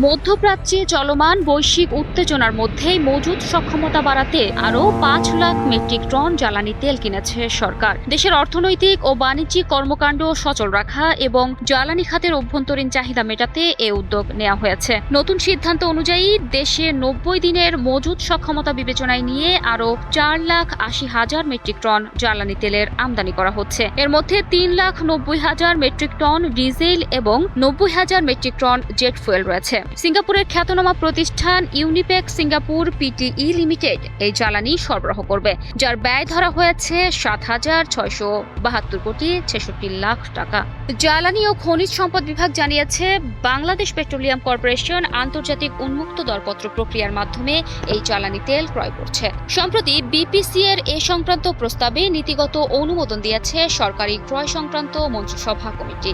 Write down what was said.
মধ্যপ্রাচ্যে চলমান বৈশ্বিক উত্তেজনার মধ্যেই মজুদ সক্ষমতা বাড়াতে আরও ৫ লাখ মেট্রিক টন জ্বালানি তেল কিনেছে সরকার। দেশের অর্থনৈতিক ও বাণিজ্যিক কর্মকাণ্ড সচল রাখা এবং জ্বালানি খাতের অভ্যন্তরীণ চাহিদা মেটাতে এ উদ্যোগ নেওয়া হয়েছে। নতুন সিদ্ধান্ত অনুযায়ী দেশে ৯০ দিনের মজুদ সক্ষমতা বিবেচনায় নিয়ে আরও ৪,৮০,০০০ মেট্রিক টন জ্বালানি তেলের আমদানি করা হচ্ছে। এর মধ্যে ৩,৯০,০০০ মেট্রিক টন ডিজেল এবং ৯০,০০০ মেট্রিক টন জেট ফুয়েল রয়েছে। সিঙ্গাপুরের খ্যাতনামা প্রতিষ্ঠান ইউনিপেক সিঙ্গাপুর পিটিই লিমিটেড এই জ্বালানি সরবরাহ করবে, যার ব্যয় ধরা হয়েছে ৭,৬৭২ কোটি ৬৬ লাখ টাকা। জ্বালানি ও খনিজ সম্পদ বিভাগ জানিয়েছে, বাংলাদেশ পেট্রোলিয়াম কর্পোরেশন আন্তর্জাতিক উন্মুক্ত দরপত্র প্রক্রিয়ার মাধ্যমে এই জ্বালানি তেল ক্রয় করছে। সম্প্রতি বিপিসি এর এ সংক্রান্ত প্রস্তাবে নীতিগত অনুমোদন দিয়েছে সরকারি ক্রয় সংক্রান্ত মন্ত্রিসভা কমিটি।